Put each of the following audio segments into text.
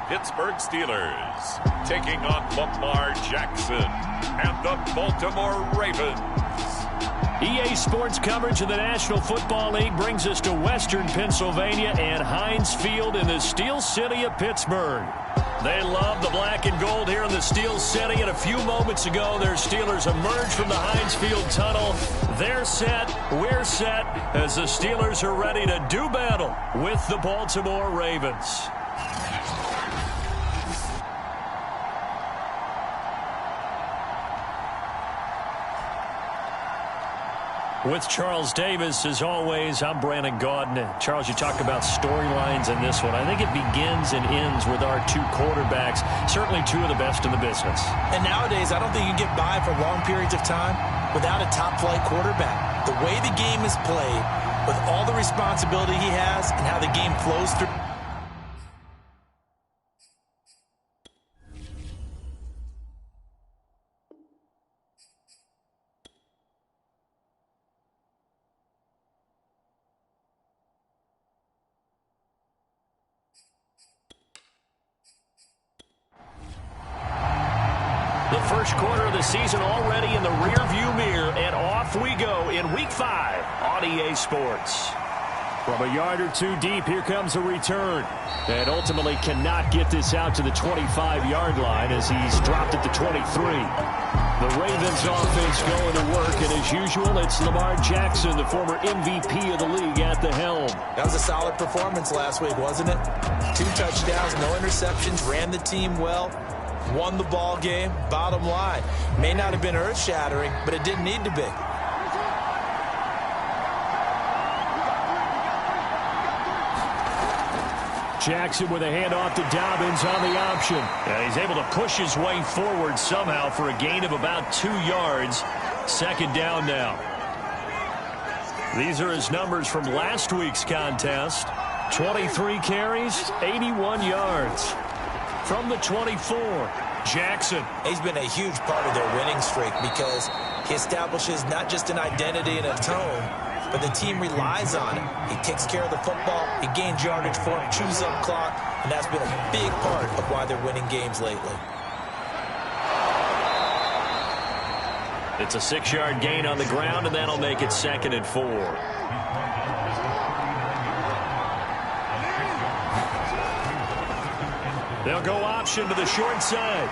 Pittsburgh Steelers taking on Lamar Jackson and the Baltimore Ravens. EA Sports coverage of the National Football League brings us to Western Pennsylvania and Heinz Field in the Steel City of Pittsburgh. They love the black and gold here in the Steel City, and a few moments ago, their Steelers emerged from the Heinz Field tunnel. They're set, we're set, as the Steelers are ready to do battle with the Baltimore Ravens. With Charles Davis, as always, I'm Brandon Gaudin. Charles, you talk about storylines in this one. I think it begins and ends with our two quarterbacks, certainly two of the best in the business. And nowadays, I don't think you can get by for long periods of time without a top-flight quarterback. The way the game is played, with all the responsibility he has and how the game flows through. The first quarter of the season already in the rearview mirror, and off we go in Week 5 on EA Sports. From a yard or two deep, here comes a return. And ultimately cannot get this out to the 25-yard line as he's dropped at the 23. The Ravens offense going to work, and as usual, it's Lamar Jackson, the former MVP of the league, at the helm. That was a solid performance last week, wasn't it? 2 touchdowns, no interceptions, ran the team well. Won the ball game. Bottom line, may not have been earth-shattering, but it didn't need to be. Jackson with a handoff to Dobbins on the option. And he's able to push his way forward somehow for a gain of about 2 yards. Second down now. These are his numbers from last week's contest. 23 carries, 81 yards. From the 24, Jackson. He's been a huge part of their winning streak because he establishes not just an identity and a tone, but the team relies on it. He takes care of the football, he gains yardage for him, chews up clock, and that's been a big part of why they're winning games lately. It's a 6-yard gain on the ground, and that'll make it 2nd and 4. They'll go option to the short side.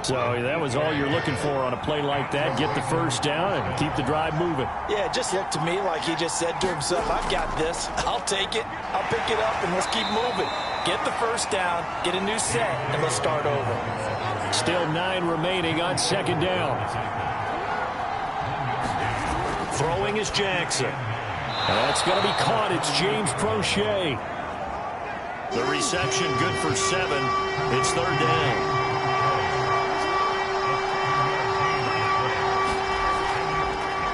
So that was all you're looking for on a play like that. Get the first down and keep the drive moving. Yeah, it just looked to me like he just said to himself, I've got this. I'll take it. I'll pick it up, and let's keep moving. Get the first down, get a new set, and let's start over. Still 9 remaining on 2nd down. Throwing is Jackson. That's going to be caught. It's James Prochet. The reception good for 7. It's 3rd down.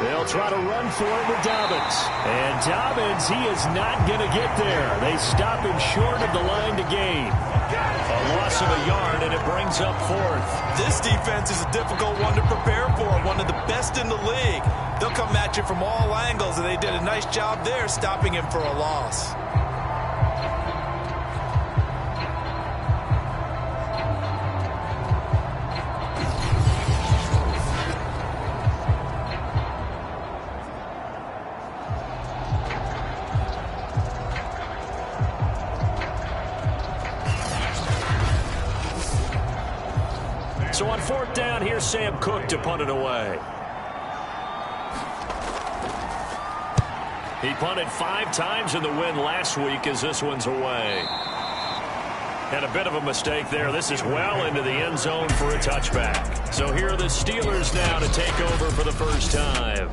They'll try to run for it with Dobbins. And Dobbins, he is not going to get there. They stop him short of the line to gain. A loss of a yard, and it brings up 4th. This defense is a difficult one to prepare for, one of the best in the league. They'll come at you from all angles, and they did a nice job there stopping him for a loss. So on 4th down, here's Sam Cook to punt it away. He punted 5 times in the win last week as this one's away. And a bit of a mistake there. This is well into the end zone for a touchback. So here are the Steelers now to take over for the first time.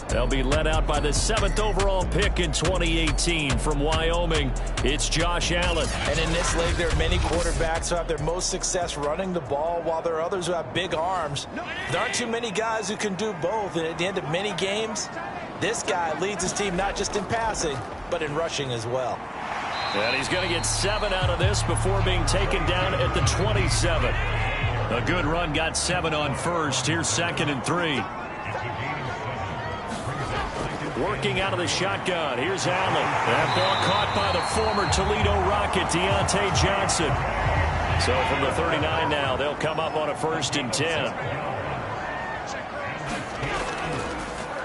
They'll be led out by the 7th overall pick in 2018 from Wyoming. It's Josh Allen. And in this league, there are many quarterbacks who have their most success running the ball, while there are others who have big arms. There aren't too many guys who can do both. And at the end of many games, this guy leads his team not just in passing, but in rushing as well. And he's going to get 7 out of this before being taken down at the 27. A good run, got 7 on first. Here's 2nd and 3. Working out of the shotgun. Here's Allen. That ball caught by the former Toledo Rocket, Deontay Johnson. So from the 39 now, they'll come up on a 1st and 10.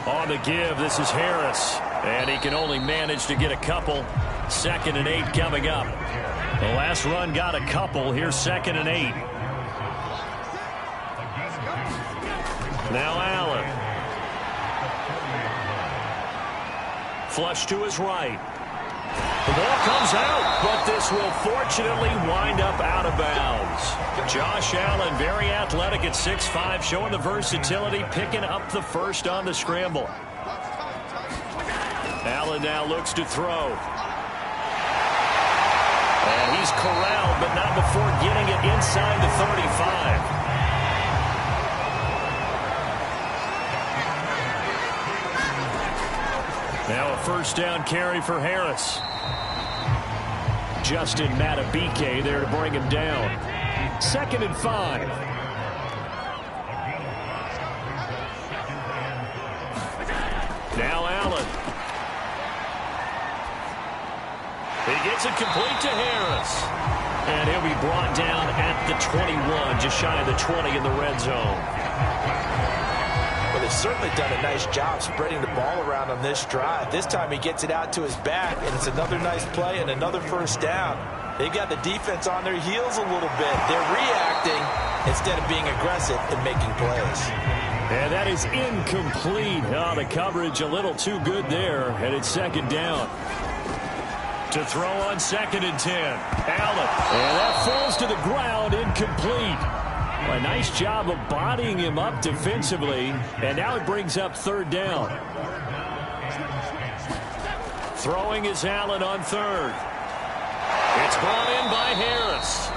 On the give, this is Harris. And he can only manage to get a couple. 2nd and 8 coming up. The last run got a couple. Here's 2nd and 8. Now Allen. Flush to his right. The ball comes out, but this will fortunately wind up out of bounds. Josh Allen, very athletic at 6'5", showing the versatility, picking up the first on the scramble. Allen now looks to throw. And he's corralled, but not before getting it inside the 35. Now a 1st down carry for Harris. Justin Matabike there to bring him down. 2nd and 5. Now Allen. He gets it complete to Harris. And he'll be brought down at the 21, just shy of the 20 in the red zone. Well, they've certainly done a nice job spreading the ball around on this drive. This time he gets it out to his back, and it's another nice play and another 1st down. They've got the defense on their heels a little bit. They're reacting instead of being aggressive and making plays. And that is incomplete. Oh, the coverage a little too good there, and it's 2nd down. To throw on 2nd and 10. Allen. And that falls to the ground, incomplete. A nice job of bodying him up defensively, and now it brings up 3rd down. Throwing is Allen on 3rd. It's brought in by Harris.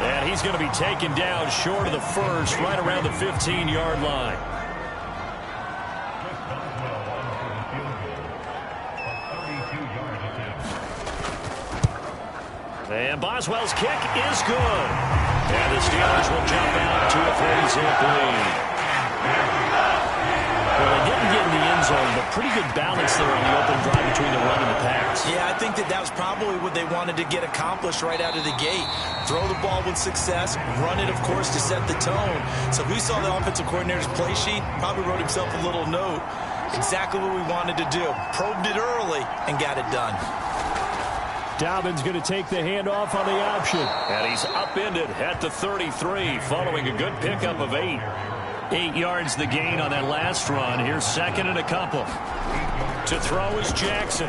And he's going to be taken down short of the 1st, right around the 15-yard line. And Boswell's kick is good. And the Steelers will jump out to a 3-zip lead. Well, they didn't get in the end zone, but pretty good balance there on the open drive between the run and the pass. Yeah, I think that was probably what they wanted to get accomplished right out of the gate. Throw the ball with success, run it, of course, to set the tone. So we saw the offensive coordinator's play sheet, probably wrote himself a little note. Exactly what we wanted to do. Probed it early and got it done. Dobbins going to take the handoff on the option. And he's upended at the 33 following a good pickup of 8. 8 yards the gain on that last run. Here's 2nd and a couple. To throw is Jackson.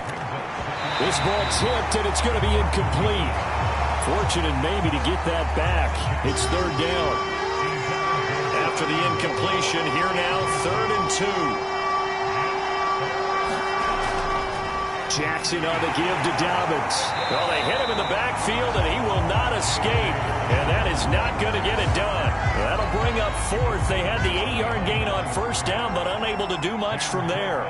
This ball tipped, and it's going to be incomplete. Fortunate maybe to get that back. It's 3rd down. After the incompletion, here now 3rd and 2. Jackson on the give to Dobbins. Well, they hit him in the backfield, and he will not escape. And that is not going to get it done. That'll bring up 4th. They had the 8-yard gain on 1st down, but unable to do much from there.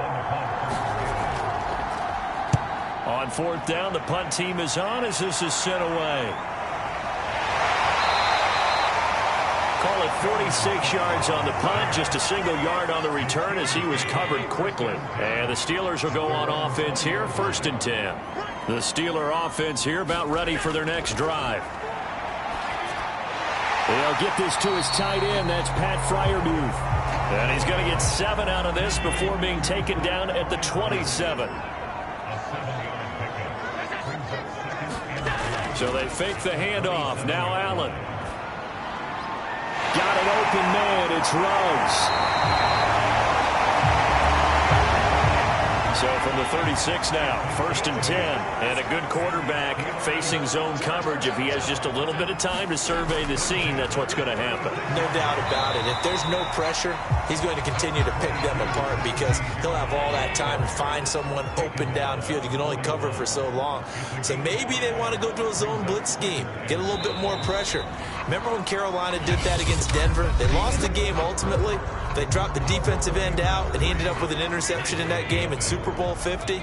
On 4th down, the punt team is on as this is sent away. Call it 46 yards on the punt, just a single yard on the return as he was covered quickly. And the Steelers will go on offense here, 1st and 10. The Steeler offense here about ready for their next drive. They'll get this to his tight end. That's Pat Fryermuth. And he's going to get 7 out of this before being taken down at the 27. So they fake the handoff. Now Allen. Got an open man. It's Ruggs. So from the 36 now, 1st and 10. And a good quarterback facing zone coverage. If he has just a little bit of time to survey the scene, that's what's going to happen. No doubt about it. If there's no pressure, he's going to continue to pick them apart because he'll have all that time to find someone open downfield. You can only cover for so long. So maybe they want to go to a zone blitz scheme, get a little bit more pressure. Remember when Carolina did that against Denver? They lost the game ultimately. They dropped the defensive end out, and he ended up with an interception in that game in Super Bowl 50.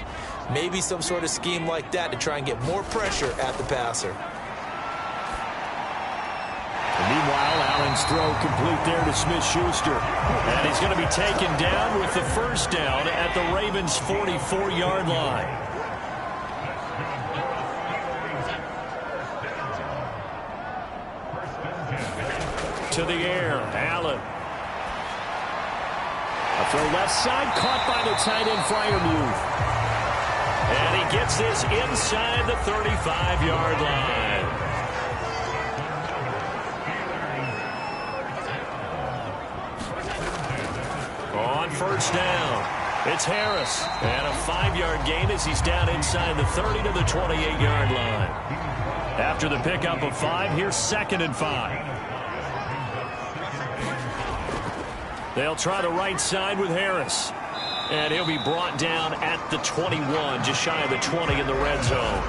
Maybe some sort of scheme like that to try and get more pressure at the passer. Meanwhile, Allen's throw complete there to Smith-Schuster. And he's going to be taken down with the first down at the Ravens' 44-yard line. To the air, Allen. A throw left side, caught by the tight end, Freiermuth. And he gets this inside the 35-yard line. On first down, it's Harris. And a 5-yard gain as he's down inside the 30 to the 28-yard line. After the pickup of 5, here's 2nd and 5. They'll try the right side with Harris. And he'll be brought down at the 21, just shy of the 20 in the red zone.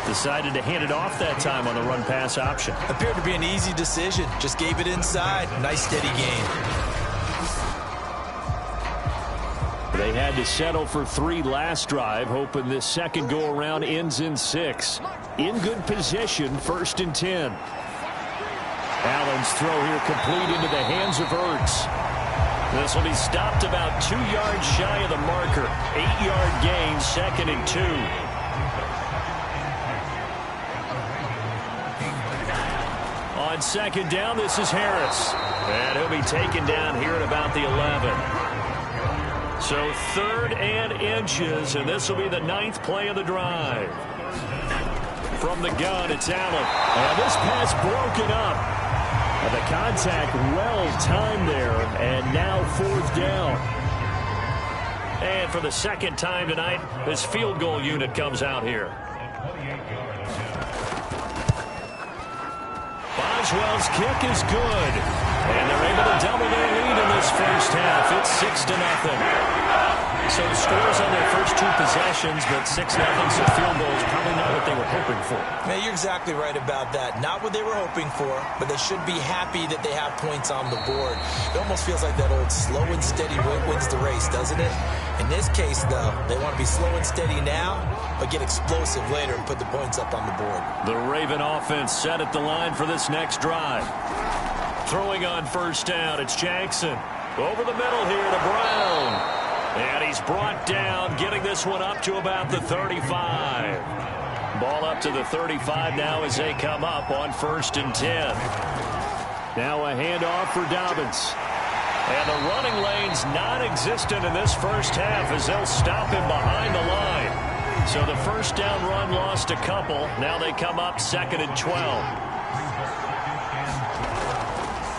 Decided to hand it off that time on the run-pass option. Appeared to be an easy decision. Just gave it inside. Nice steady gain. They had to settle for 3 last drive, hoping this second go-around ends in 6. In good position, 1st and 10. Allen's throw here complete into the hands of Ertz. This will be stopped about 2 yards shy of the marker. 8-yard gain, 2nd and 2. On 2nd down, this is Harris. And he'll be taken down here at about the 11. So 3rd and inches, and this will be the 9th play of the drive. From the gun, it's Allen. And this pass broken up. The contact well-timed there, and now 4th down. And for the 2nd time tonight, this field goal unit comes out here. Boswell's kick is good. And they're able to double their lead in this first half. It's 6-0. So scores on their first 2 possessions, but 6-0, so field goal is probably not what they were hoping for. Yeah, you're exactly right about that. Not what they were hoping for, but they should be happy that they have points on the board. It almost feels like that old slow and steady wins the race, doesn't it? In this case, though, they want to be slow and steady now, but get explosive later and put the points up on the board. The Raven offense set at the line for this next drive. Throwing on first down, it's Jackson. Over the middle here to Brown. And he's brought down, getting this one up to about the 35. Ball up to the 35 now as they come up on 1st and 10. Now a handoff for Dobbins. And the running lane's non-existent in this first half as they'll stop him behind the line. So the first down run lost a couple. Now they come up 2nd and 12.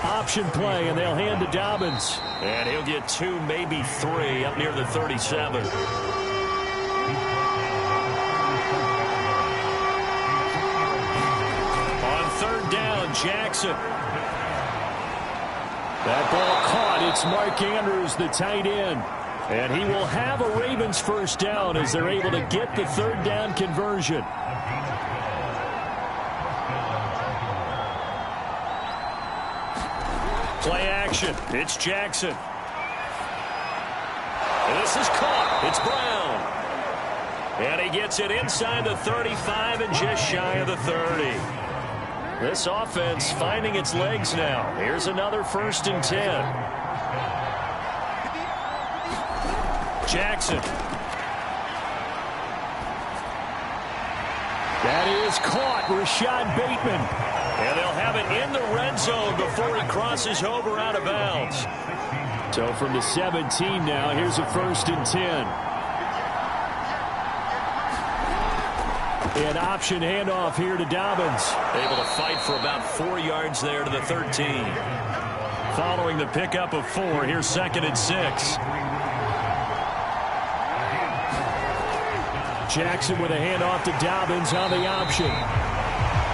Option play, and they'll hand to Dobbins. And he'll get 2, maybe 3, up near the 37. On 3rd down, Jackson. That ball caught. It's Mark Andrews, the tight end. And he will have a Ravens first down as they're able to get the 3rd down conversion. Play action. It's Jackson. And this is caught. It's Brown. And he gets it inside the 35 and just shy of the 30. This offense finding its legs now. Here's another 1st and 10. Jackson. That is caught. Rashad Bateman. And they'll have it in the red zone before he crosses over out of bounds. So from the 17 now, here's a 1st and 10. An option handoff here to Dobbins. Able to fight for about 4 yards there to the 13. Following the pickup of 4, here's 2nd and 6. Jackson with a handoff to Dobbins on the option.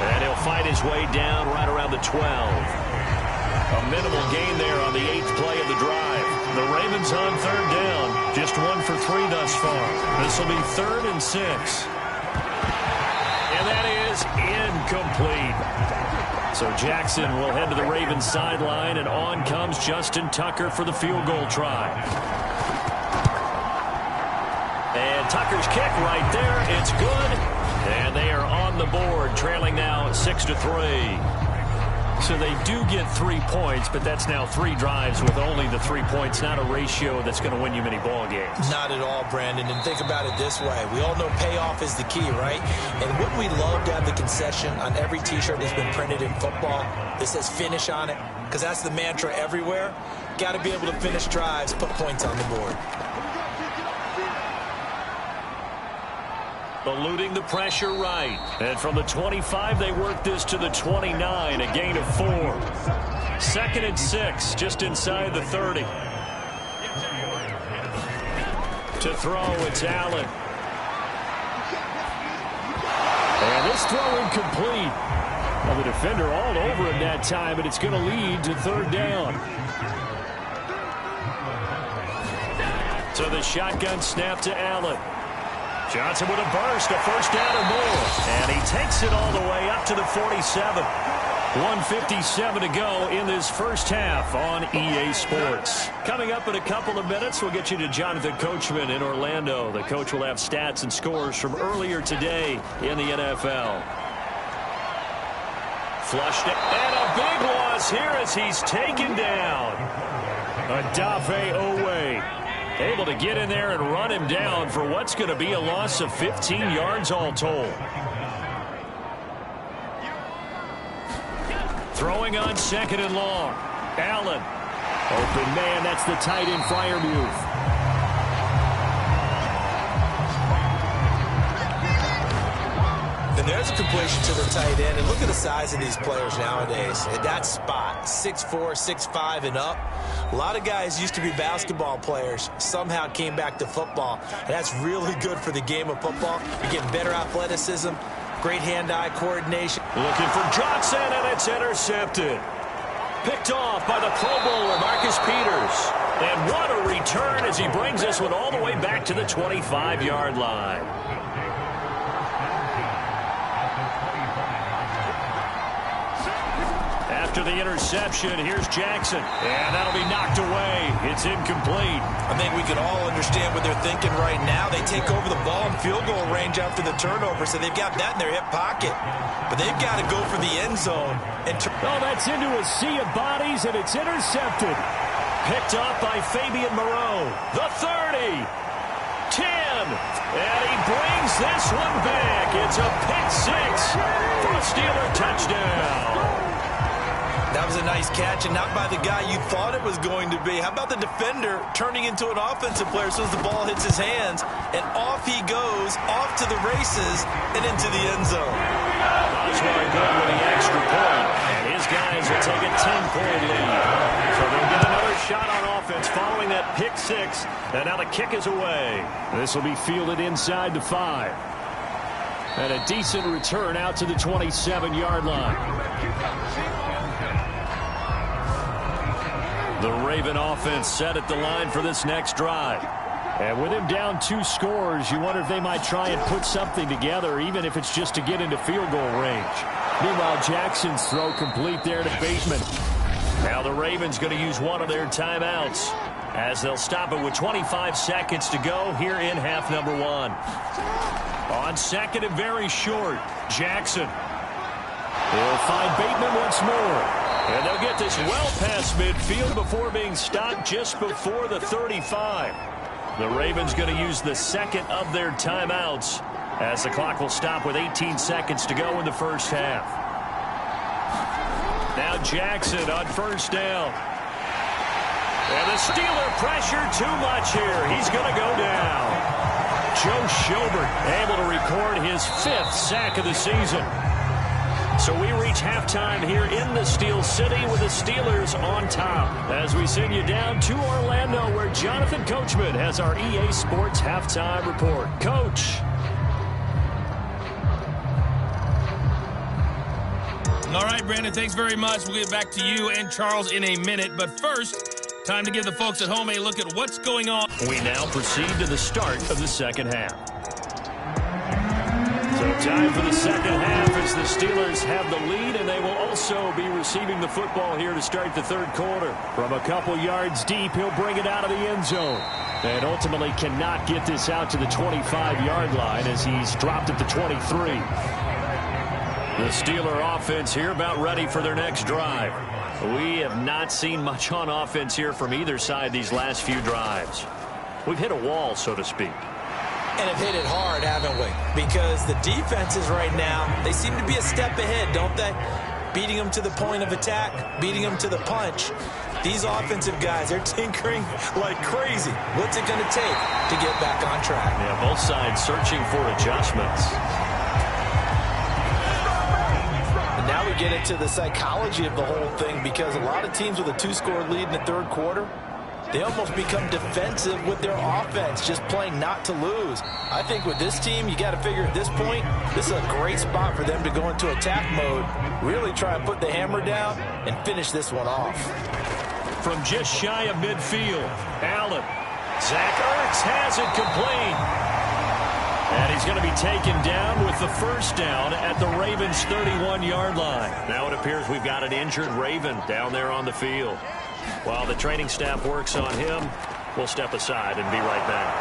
And he'll fight his way down right around the 12. A minimal gain there on the 8th play of the drive. The Ravens on 3rd down. Just 1 for 3 thus far. This will be 3rd and 6. And that is incomplete. So Jackson will head to the Ravens sideline, and on comes Justin Tucker for the field goal try. And Tucker's kick right there. It's good. And they are on the board, trailing now 6-3. So they do get 3 points, but that's now 3 drives with only the 3 points, not a ratio that's going to win you many ball games. Not at all, Brandon. And think about it this way. We all know payoff is the key, right? And wouldn't we love to have the concession on every T-shirt that's been printed in football that says finish on it? Because that's the mantra everywhere. Got to be able to finish drives, put points on the board. Eluding the pressure right. And from the 25, they work this to the 29, a gain of 4. 2nd and 6, just inside the 30. To throw, it's Allen. And this throw incomplete. Well, the defender all over him that time, but it's going to lead to 3rd down. So the shotgun snap to Allen. Johnson with a burst, a 1st down or more. And he takes it all the way up to the 47. 1:57 to go in this first half on EA Sports. Coming up in a couple of minutes, we'll get you to Jonathan Coachman in Orlando. The coach will have stats and scores from earlier today in the NFL. Flushed it, and a big loss here as he's taken down. Adafe Owe able to get in there and run him down for what's going to be a loss of 15 yards all told. Throwing on 2nd and long. Allen. Open man, that's the tight end Freiermuth. And there's a completion to the tight end. And look at the size of these players nowadays. At that spot, 6'4", 6'5", and up. A lot of guys used to be basketball players, somehow came back to football. And that's really good for the game of football. You're getting better athleticism, great hand-eye coordination. Looking for Johnson, and it's intercepted. Picked off by the Pro Bowler, Marcus Peters. And what a return as he brings this one all the way back to the 25-yard line. After the interception, here's Jackson. And that'll be knocked away. It's incomplete. I think we can all understand what they're thinking right now. They take over the ball in field goal range after the turnover, so they've got that in their hip pocket. But they've got to go for the end zone. That's into a sea of bodies, and it's intercepted. Picked off by Fabian Moreau. The 30. 10. And he brings this one back. It's a pick 6 for a Steeler touchdown. That was a nice catch, and not by the guy you thought it was going to be. How about the defender turning into an offensive player as soon as the ball hits his hands, and off he goes, off to the races, and into the end zone. Osweiler good with the extra point, and his guys will take a 10-point lead. So they'll get another shot on offense following that pick 6, and now the kick is away. This will be fielded inside the 5. And a decent return out to the 27-yard line. The Raven offense set at the line for this next drive. And with him down 2 scores, you wonder if they might try and put something together, even if it's just to get into field goal range. Meanwhile, Jackson's throw complete there to Bateman. Now the Ravens going to use one of their timeouts as they'll stop it with 25 seconds to go here in half number 1. On 2nd and very short, Jackson. He'll find Bateman once more. And they'll get this well past midfield before being stopped just before the 35. The Ravens going to use the 2nd of their timeouts as the clock will stop with 18 seconds to go in the first half. Now Jackson on 1st down. And the Steeler pressure too much here. He's going to go down. Joe Schobert able to record his 5th sack of the season. So we reach halftime here in the Steel City with the Steelers on top as we send you down to Orlando where Jonathan Coachman has our EA Sports halftime report. Coach. All right, Brandon, thanks very much. We'll get back to you and Charles in a minute. But first, time to give the folks at home a look at what's going on. We now proceed to the start of the second half. So time for the second half as the Steelers have the lead, and they will also be receiving the football here to start the 3rd quarter. From a couple yards deep, he'll bring it out of the end zone. And ultimately cannot get this out to the 25-yard line as he's dropped at the 23. The Steeler offense here about ready for their next drive. We have not seen much on offense here from either side these last few drives. We've hit a wall, so to speak. And have hit it hard, haven't we? Because the defenses right now, they seem to be a step ahead, don't they? Beating them to the point of attack, beating them to the punch. These offensive guys, they're tinkering like crazy. What's it going to take to get back on track? Yeah, both sides searching for adjustments. And now we get into the psychology of the whole thing, because a lot of teams with a 2-score lead in the third quarter, they almost become defensive with their offense, just playing not to lose. I think with this team, you got to figure at this point, this is a great spot for them to go into attack mode, really try and put the hammer down and finish this one off. From just shy of midfield, Allen. Zach Ertz has it complete. And he's going to be taken down with the first down at the Ravens' 31-yard line. Now it appears we've got an injured Raven down there on the field. While the training staff works on him, we'll step aside and be right back.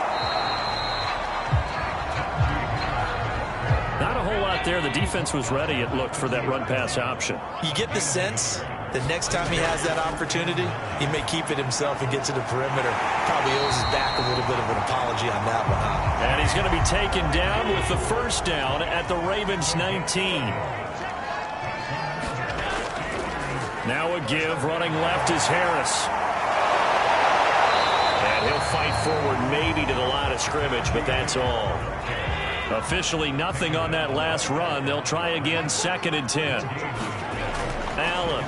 Not a whole lot there. The defense was ready, it looked, for that run-pass option. You get the sense that next time he has that opportunity, he may keep it himself and get to the perimeter. Probably owes his back a little bit of an apology on that one, huh? And he's going to be taken down with the first down at the Ravens' 19. Now a give, running left is Harris. And he'll fight forward maybe to the line of scrimmage, but that's all. Officially nothing on that last run. They'll try again, 2nd and 10. Allen.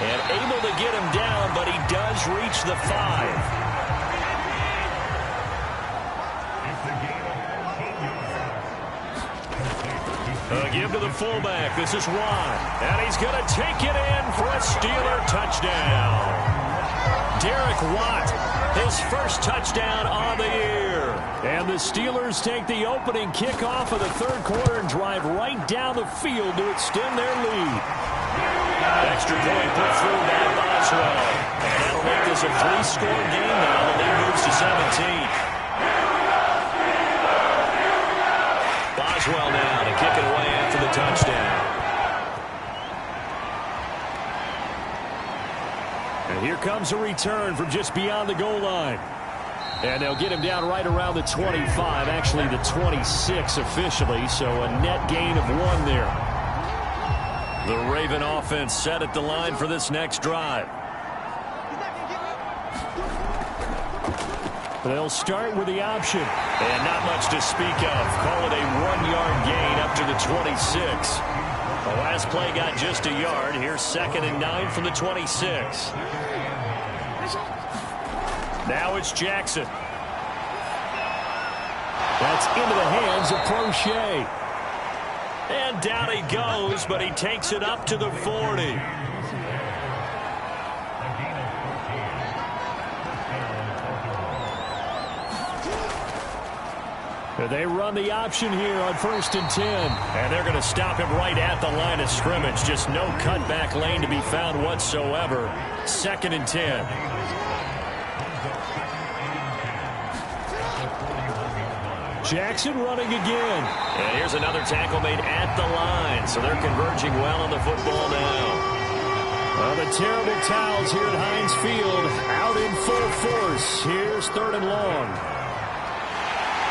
And able to get him down, but he does reach the 5. Give to the fullback. This is Watt. And he's going to take it in for a Steeler touchdown. Derek Watt, his first touchdown on the year. And the Steelers take the opening kickoff of the third quarter and drive right down the field to extend their lead. Extra point put through by Boswell. And that'll make this a 3-score game now. The lead moves to 17. Boswell now to kick it away after the touchdown. And here comes a return from just beyond the goal line. And they'll get him down right around the 25, actually the 26 officially, so a net gain of 1 there. The Raven offense set at the line for this next drive. They'll start with the option. And not much to speak of. Call it a 1-yard gain up to the 26. The last play got just a yard. Here's 2nd and 9 from the 26. Now it's Jackson. That's into the hands of Prochet. And down he goes, but he takes it up to the 40. They run the option here on 1st and 10. And they're going to stop him right at the line of scrimmage. Just no cutback lane to be found whatsoever. 2nd and 10. Jackson running again. And here's another tackle made at the line. So they're converging well on the football now. Well, the terrible towels here at Heinz Field out in full force. Here's 3rd and long.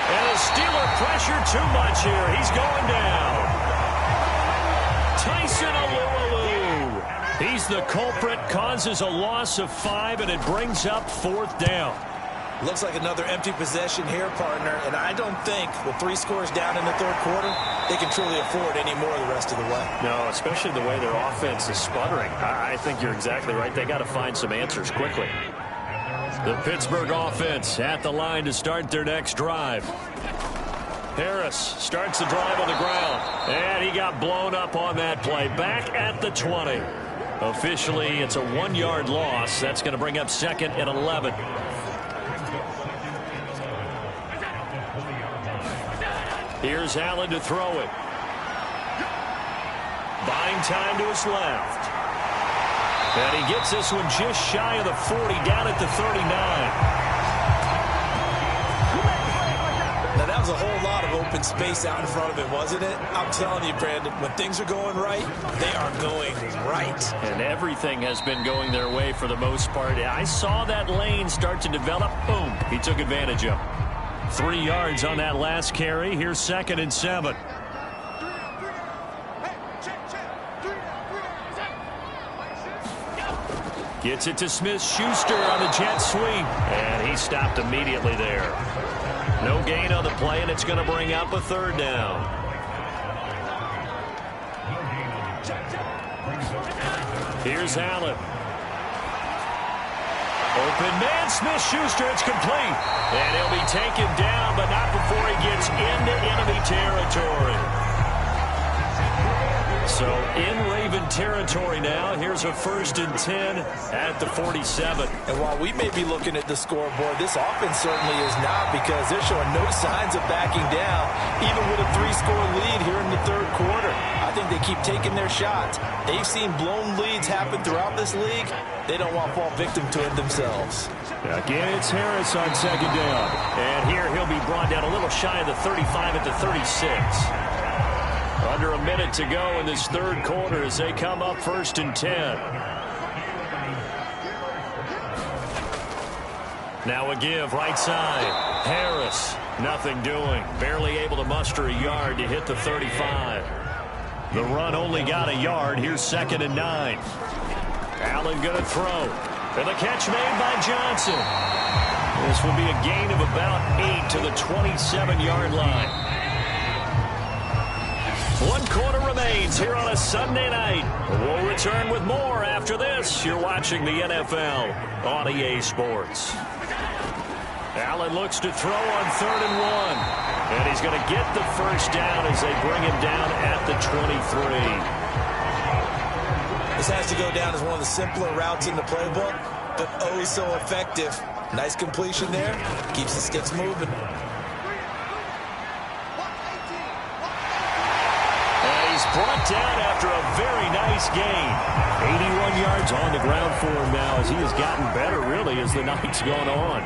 And the Steeler pressure too much here. He's going down. Tyson Alualu. He's the culprit, causes a loss of 5, and it brings up 4th down. Looks like another empty possession here, partner, and I don't think with 3 scores down in the third quarter, they can truly afford any more the rest of the way. No, especially the way their offense is sputtering. I think you're exactly right. They got to find some answers quickly. The Pittsburgh offense at the line to start their next drive. Harris starts the drive on the ground. And he got blown up on that play. Back at the 20. Officially, it's a 1-yard loss. That's going to bring up 2nd and 11. Here's Allen to throw it. Buying time to his left. And he gets this one just shy of the 40, down at the 39. Now that was a whole lot of open space out in front of him, wasn't it? I'm telling you, Brandon, when things are going right, they are going right. And everything has been going their way for the most part. I saw that lane start to develop. Boom. He took advantage of it. 3 yards on that last carry. Here's 2nd and 7. Gets it to Smith-Schuster on the jet sweep. And he stopped immediately there. No gain on the play, and it's going to bring up a 3rd down. Here's Allen. Open man, Smith-Schuster, it's complete. And he'll be taken down, but not before he gets into enemy territory. So in Raven territory now. Here's a 1st and 10 at the 47. And while we may be looking at the scoreboard, this offense certainly is not, because they're showing no signs of backing down, even with a 3-score lead here in the 3rd quarter. I think they keep taking their shots. They've seen blown leads happen throughout this league. They don't want to fall victim to it themselves. Again, it's Harris on 2nd down. And here he'll be brought down a little shy of the 35 at the 36. Under a minute to go in this 3rd quarter as they come up 1st and 10. Now a give right side. Harris, nothing doing. Barely able to muster a yard to hit the 35. The run only got a yard. Here's 2nd and 9. Allen going to throw. And the catch made by Johnson. This will be a gain of about 8 to the 27-yard line. 1 quarter remains here on a Sunday night. We'll return with more after this. You're watching the NFL on EA Sports. Allen looks to throw on 3rd and 1. And he's going to get the 1st down as they bring him down at the 23. This has to go down as one of the simpler routes in the playbook, but oh so effective. Nice completion there. Keeps the sticks moving. Brought down after a very nice gain. 81 yards on the ground for him now as he has gotten better, really, as the night's gone on.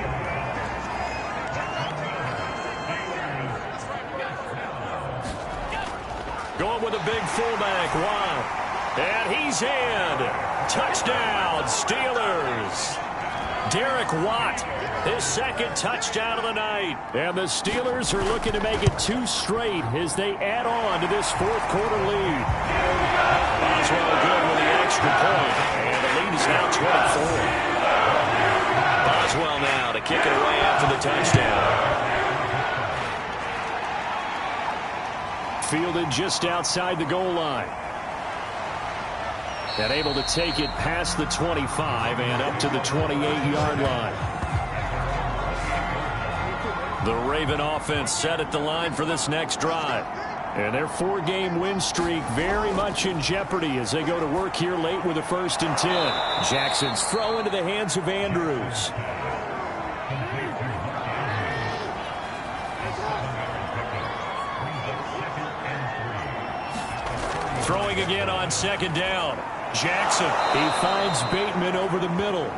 Going with a big fullback, Watt. And he's in. Touchdown, Steelers. Derek Watt, his 2nd touchdown of the night. And the Steelers are looking to make it 2 straight as they add on to this 4th quarter lead. Boswell good with the extra point. And the lead is now 24. Boswell now to kick it away after the touchdown. Fielded just outside the goal line. And able to take it past the 25 and up to the 28-yard line. The Raven offense set at the line for this next drive. And their 4-game win streak very much in jeopardy as they go to work here late with a 1st and 10. Jackson's throw into the hands of Andrews. Throwing again on 2nd down. Jackson, he finds Bateman over the middle.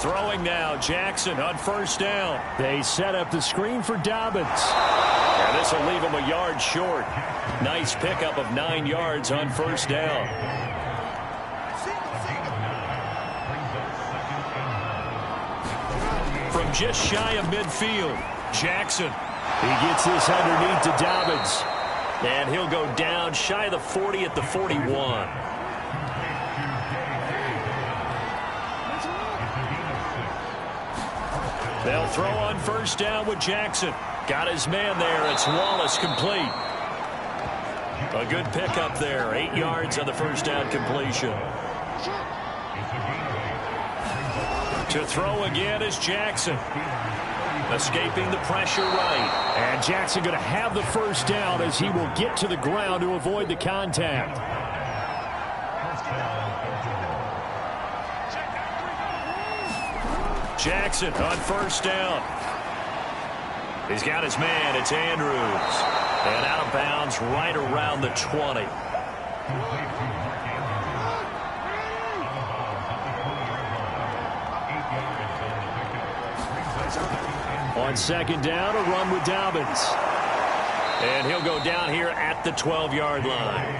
Throwing now, Jackson on 1st down. They set up the screen for Dobbins. And this will leave him a yard short. Nice pickup of 9 yards on 1st down. From just shy of midfield, Jackson. He gets this underneath to Dobbins. And he'll go down shy of the 40 at the 41. They'll throw on 1st down with Jackson. Got his man there. It's Wallace complete. A good pickup there. 8 yards on the 1st down completion. To throw again is Jackson. Escaping the pressure right. And Jackson going to have the 1st down as he will get to the ground to avoid the contact. Jackson on 1st down. He's got his man. It's Andrews. And out of bounds right around the 20. On second down, a run with Dobbins. And he'll go down here at the 12-yard line.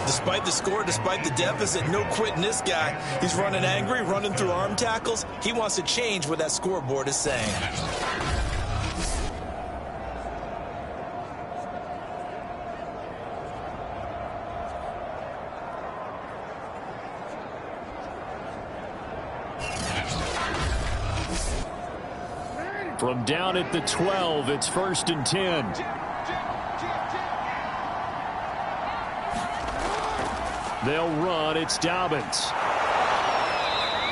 Despite the score, despite the deficit, no quitting this guy. He's running angry, running through arm tackles. He wants to change what that scoreboard is saying. From down at the 12, it's 1st and 10. They'll run. It's Dobbins.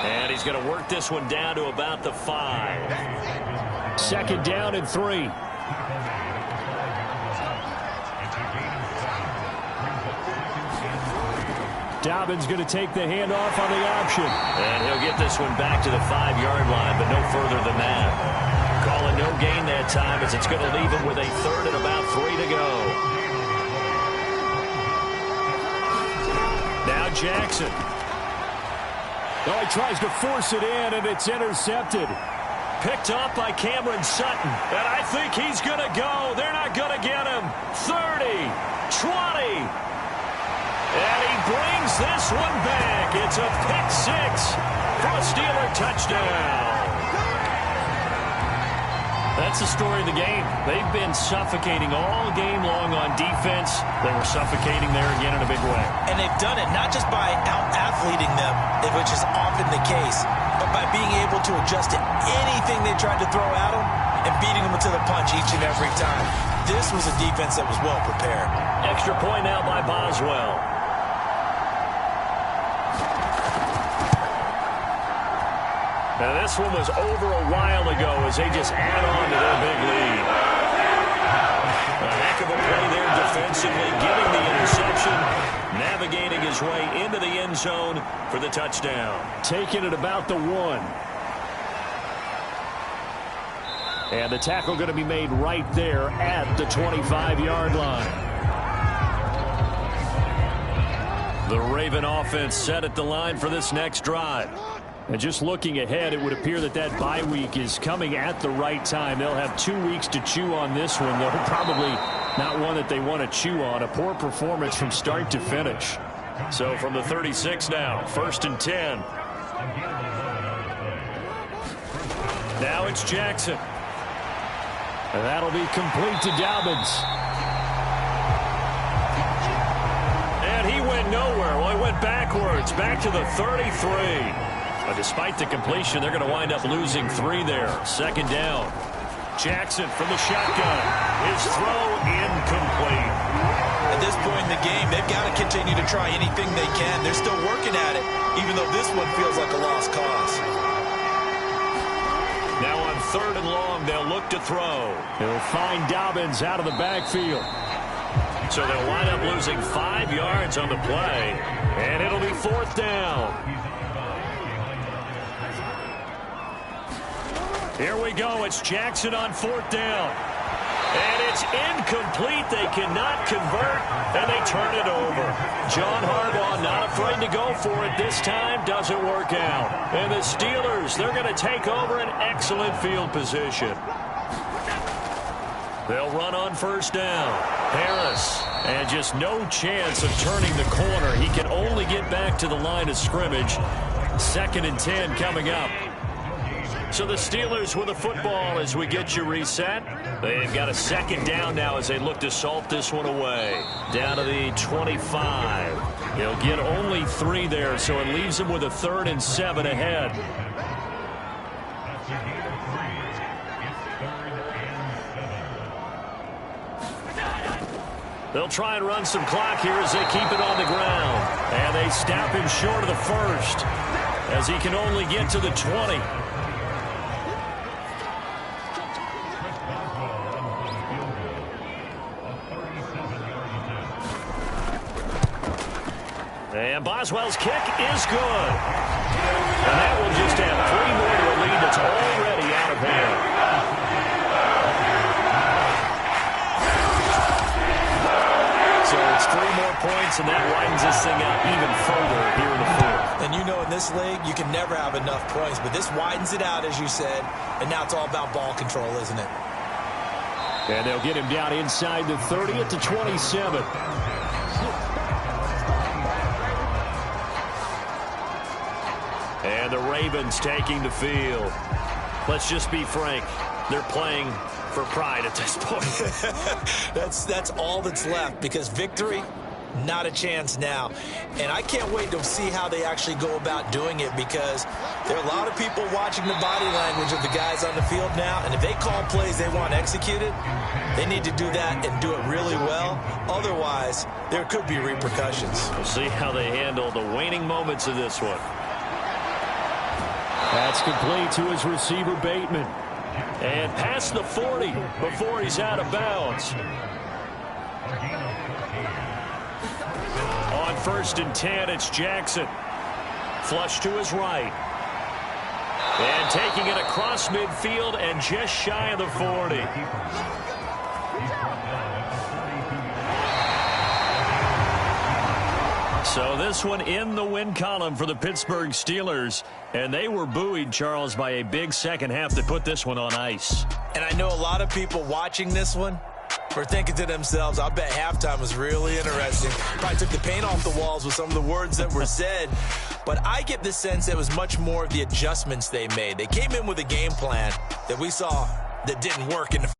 And he's going to work this one down to about the 5. Second down and 3. Dobbins going to take the handoff on the option. And he'll get this one back to the 5-yard line, but no further than that. Calling no gain that time as it's going to leave him with a 3rd and about 3 to go. Now Jackson. Oh, he tries to force it in, and it's intercepted. Picked up by Cameron Sutton. And I think he's going to go. They're not going to get him. 30, 20. And he brings this one back. It's a pick 6 for a Steeler touchdown. That's the story of the game. They've been suffocating all game long on defense. They were suffocating there again in a big way. And they've done it not just by out-athleting them, which is often the case, but by being able to adjust to anything they tried to throw at them and beating them to the punch each and every time. This was a defense that was well prepared. Extra point now by Boswell. Now this one was over a while ago as they just add on to their big lead. A heck of a play there defensively, getting the interception, navigating his way into the end zone for the touchdown. Taking it about the 1. And the tackle going to be made right there at the 25-yard line. The Raven offense set at the line for this next drive. And just looking ahead, it would appear that that bye week is coming at the right time. They'll have 2 weeks to chew on this one, though probably not one that they want to chew on. A poor performance from start to finish. So from the 36 now, 1st and 10. Now it's Jackson. And that'll be complete to Dobbins. And he went nowhere. Well, he went backwards, back to the 33. But despite the completion, they're going to wind up losing 3 there. Second down. Jackson from the shotgun. His throw incomplete. At this point in the game, they've got to continue to try anything they can. They're still working at it, even though this one feels like a lost cause. Now on 3rd and long, they'll look to throw. He'll find Dobbins out of the backfield. So they'll wind up losing 5 yards on the play, and it'll be 4th down. Here we go. It's Jackson on 4th down. And it's incomplete. They cannot convert, and they turn it over. John Harbaugh not afraid to go for it this time. Doesn't work out. And the Steelers, they're going to take over an excellent field position. They'll run on 1st down. Harris, and just no chance of turning the corner. He can only get back to the line of scrimmage. 2nd and 10 coming up. So the Steelers with the football as we get you reset. They've got a 2nd down now as they look to salt this one away. Down to the 25. They'll get only 3 there, so it leaves them with a 3rd and 7 ahead. They'll try and run some clock here as they keep it on the ground. And they stop him short of the 1st as he can only get to the 20. And Boswell's kick is good. And that will just add 3 more to a lead that's already out of hand. So it's Just 3 more points, and that widens this thing out even further here in the fourth. And you know in this league, you can never have enough points, but this widens it out, as you said, and now it's all about ball control, isn't it? And they'll get him down inside the 30 at the 27. And the Ravens taking the field. Let's just be frank. They're playing for pride at this point. That's all that's left, because victory, not a chance now. And I can't wait to see how they actually go about doing it, because there are a lot of people watching the body language of the guys on the field now, and if they call plays they want executed, they need to do that and do it really well. Otherwise, there could be repercussions. We'll see how they handle the waning moments of this one. That's complete to his receiver, Bateman. And past the 40 before he's out of bounds. On 1st and 10, it's Jackson. Flush to his right. And taking it across midfield and just shy of the 40. So this one in the win column for the Pittsburgh Steelers. And they were buoyed, Charles, by a big second half that put this one on ice. And I know a lot of people watching this one were thinking to themselves, I bet halftime was really interesting. Probably took the paint off the walls with some of the words that were said. But I get the sense it was much more of the adjustments they made. They came in with a game plan that we saw that didn't work in the